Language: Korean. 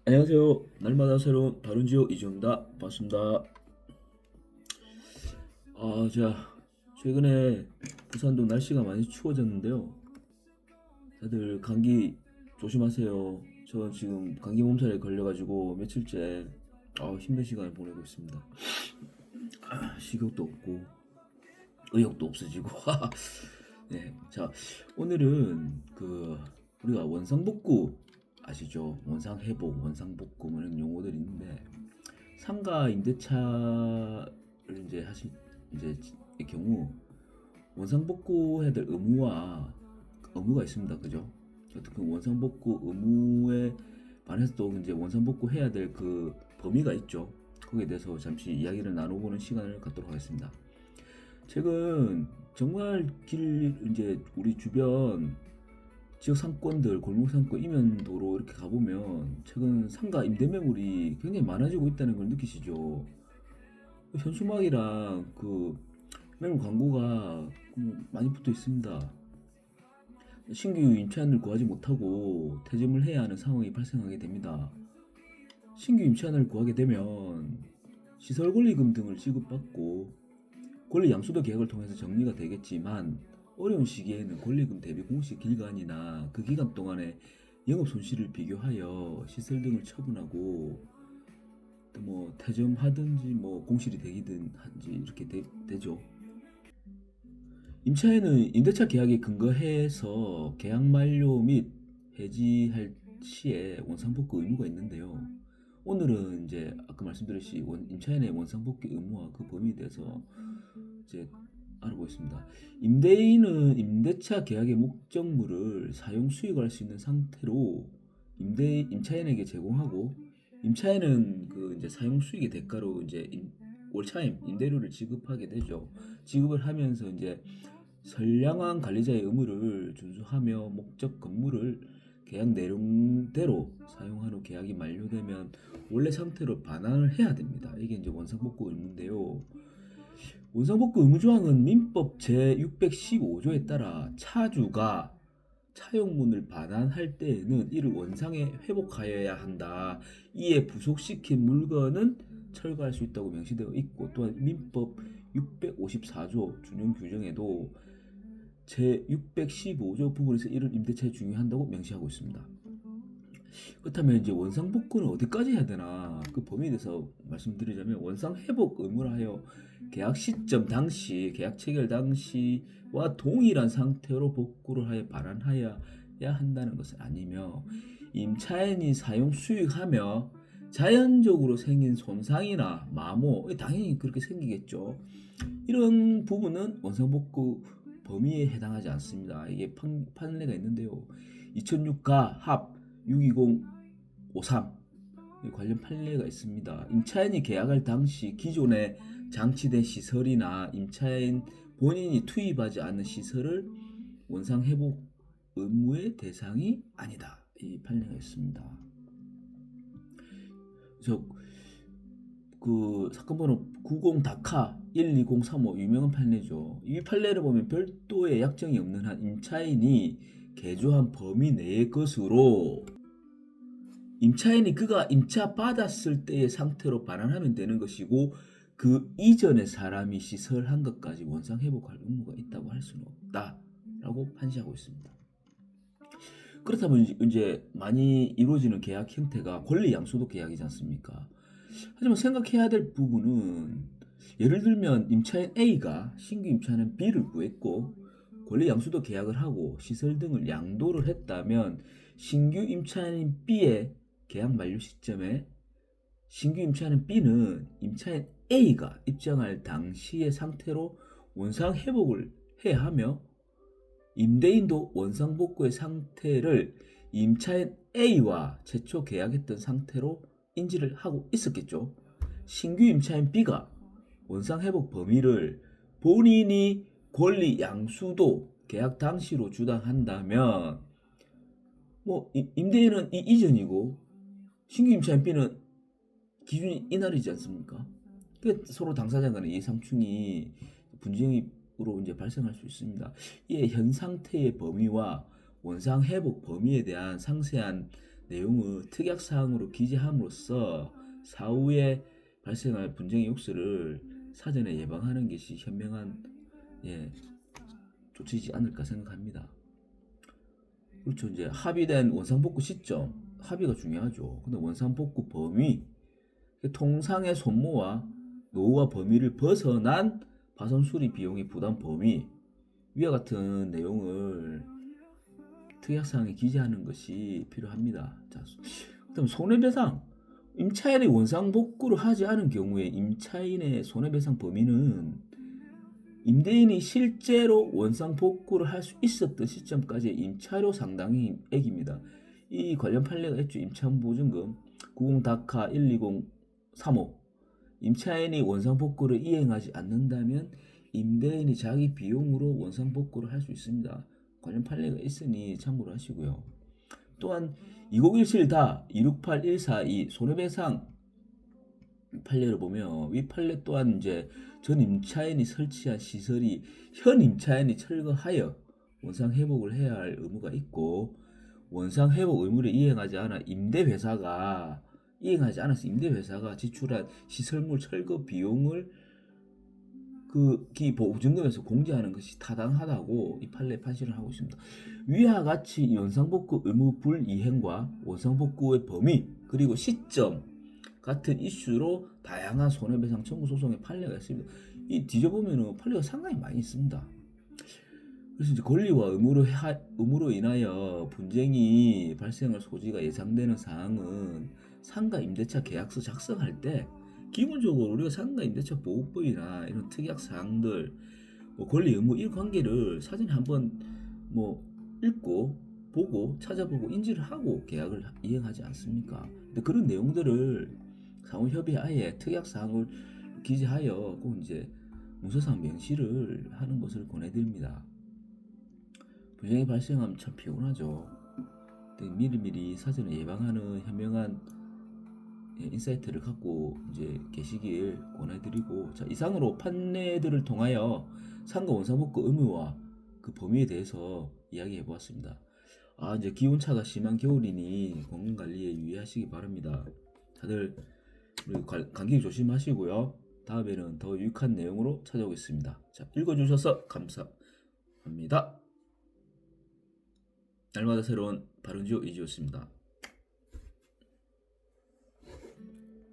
안녕하세요. 날마다 새로운 다른지요 이주입니다. 반갑습니다. 제가 최근에 부산도 날씨가 많이 추워졌는데요. 다들 감기 조심하세요. 저 지금 감기 몸살에 걸려가지고 며칠째 힘든 시간을 보내고 있습니다. 식욕도 없고 의욕도 없어지고. 네, 자 오늘은 우리가 원상복구 아시죠? 원상회복, 원상복구 뭐 이런 용어들이 있는데 상가 임대차를 이제 하실 이제 의 경우 원상복구해야 될 의무가 있습니다. 그죠? 그 원상복구 의무에 반해서 또 이제 원상복구해야 될 그 범위가 있죠. 거기에 대해서 잠시 이야기를 나눠보는 시간을 갖도록 하겠습니다. 최근 정말 이제 우리 주변 지역 상권들, 골목 상권, 이면도로 이렇게 가보면 최근 상가 임대 매물이 굉장히 많아지고 있다는 걸 느끼시죠? 현수막이랑 그 매물 광고가 많이 붙어 있습니다. 신규 임차인을 구하지 못하고 퇴점을 해야 하는 상황이 발생하게 됩니다. 신규 임차인을 구하게 되면 시설 권리금 등을 지급받고 권리 양수도 계약을 통해서 정리가 되겠지만 어려운 시기에는 권리금 대비 공시 기간이나 그 기간 동안에 영업 손실을 비교하여 시설 등을 처분하고 또 뭐 퇴점하든지 뭐 공실이 되기든 한지 이렇게 되죠. 임차인은 임대차 계약에 근거해서 계약 만료 및 해지할 시에 원상복구 의무가 있는데요. 오늘은 이제 아까 말씀드렸듯이 임차인의 원상복구 의무와 그 범위에 대해서 이제 알아보겠습니다. 임대인은 임대차 계약의 목적물을 사용 수익할 수 있는 상태로 임차인에게 제공하고 임차인은 그 이제 사용 수익의 대가로 이제 올차임 임대료를 지급하게 되죠. 지급을 하면서 이제 선량한 관리자의 의무를 준수하며 목적 건물을 계약 내용대로 사용한 후 계약이 만료되면 원래 상태로 반환을 해야 됩니다. 이게 이제 원상복구 의무인데요. 원상복구 의무조항은 민법 제615조에 따라 차주가 차용문을 반환할 때에는 이를 원상에 회복하여야 한다. 이에 부속시킨 물건은 철거할 수 있다고 명시되어 있고 또한 민법 654조 준용 규정에도 제615조 부분에서 이를 임대차에 중요한다고 명시하고 있습니다. 그렇다면 이제 원상복구는 어디까지 해야 되나 그 범위에 대해서 말씀드리자면 원상회복 의무를 하여 계약 시점 당시 계약 체결 당시와 동일한 상태로 복구를 하여 반환하여야 한다는 것은 아니며 임차인이 사용 수익하며 자연적으로 생긴 손상이나 마모 당연히 그렇게 생기겠죠. 이런 부분은 원상복구 범위에 해당하지 않습니다. 이게 판례가 있는데요. 2006가 합 62053 관련 판례가 있습니다. 임차인이 계약할 당시 기존에 장치된 시설이나 임차인 본인이 투입하지 않은 시설을 원상회복 의무의 대상이 아니다. 이 판례가 있습니다. 그 사건 번호 90다카 12035 유명한 판례죠. 이 판례를 보면 별도의 약정이 없는 한 임차인이 개조한 범위 내의 것으로 임차인이 그가 임차 받았을 때의 상태로 반환하면 되는 것이고 그 이전의 사람이 시설한 것까지 원상 회복할 의무가 있다고 할 수는 없다라고 판시하고 있습니다. 그렇다면 이제 많이 이루어지는 계약 형태가 권리 양수도 계약이지 않습니까? 하지만 생각해야 될 부분은 예를 들면 임차인 A가 신규 임차인 B를 구했고 권리 양수도 계약을 하고 시설 등을 양도를 했다면 신규 임차인 B의 계약 만료 시점에 신규 임차인 B는 임차인 A가 입장할 당시의 상태로 원상 회복을 해야 하며 임대인도 원상복구의 상태를 임차인 A와 최초 계약했던 상태로 인지를 하고 있었겠죠. 신규 임차인 B가 원상회복 범위를 본인이 권리 양수도 계약 당시로 주장한다면 뭐 임대인은 이 이전이고 신규 임차인 B는 기준이 이날이지 않습니까? 서로 당사자 간의 이해상충이 분쟁으로 이제 발생할 수 있습니다. 이에 현 상태의 범위와 원상 회복 범위에 대한 상세한 내용을 특약사항으로 기재함으로써 사후에 발생할 분쟁의 욕설을 사전에 예방하는 것이 현명한 조치지 않을까 생각합니다. 그렇죠. 이제 합의된 원상복구 시점, 합의가 중요하죠. 근데 원상복구 범위, 통상의 손모와 노후와 범위를 벗어난 파손 수리 비용의 부담 범위, 위와 같은 내용을 특약사항에 기재하는 것이 필요합니다. 자, 그다음 손해배상. 임차인이 원상복구를 하지 않은 경우에 임차인의 손해배상 범위는 임대인이 실제로 원상복구를 할 수 있었던 시점까지의 임차료 상당액입니다. 이 관련 판례가 있죠. 임차보증금 90다카 12035. 임차인이 원상복구를 이행하지 않는다면 임대인이 자기 비용으로 원상복구를 할 수 있습니다. 관련 판례가 있으니 참고를 하시고요. 또한 2017-268142 손해배상 판례를 보면 위 판례 또한 이제 전 임차인이 설치한 시설이 현 임차인이 철거하여 원상 회복을 해야 할 의무가 있고, 원상 회복 의무를 이행하지 않아서 임대회사가 지출한 시설물 철거 비용을 기 보증금에서 공제하는 것이 타당하다고 이 판례 판시를 하고 있습니다. 위와 같이 원상복구 의무 불이행과 원상복구의 범위 그리고 시점 같은 이슈로 다양한 손해배상 청구 소송의 판례가 있습니다. 이 뒤져보면 판례가 상당히 많이 있습니다. 그래서 이제 권리와 의무로 인하여 분쟁이 발생할 소지가 예상되는 사항은 상가 임대차 계약서 작성할 때 기본적으로 우리가 상가 임대차 보호법이나 이런 특약 사항들, 권리 의무 이 관계를 사전에 한번 읽고 보고 찾아보고 인지를 하고 계약을 이행하지 않습니까? 근데 그런 내용들을 상호협의하에 특약 사항을 기재하여 꼭 이제 문서상 명시를 하는 것을 권해드립니다. 분쟁이 발생하면 참 피곤하죠. 미리미리 사전에 예방하는 현명한 인사이트를 갖고 이제 계시길 권해드리고, 자, 이상으로 판례들을 통하여 상가 원상복구 의무와 그 범위에 대해서 이야기해 보았습니다. 이제 기온차가 심한 겨울이니 건강관리에 유의하시기 바랍니다. 다들 감기 조심하시고요. 다음에는 더 유익한 내용으로 찾아오겠습니다. 자, 읽어주셔서 감사합니다. 날마다 새로운 바른지오 이지였습니다.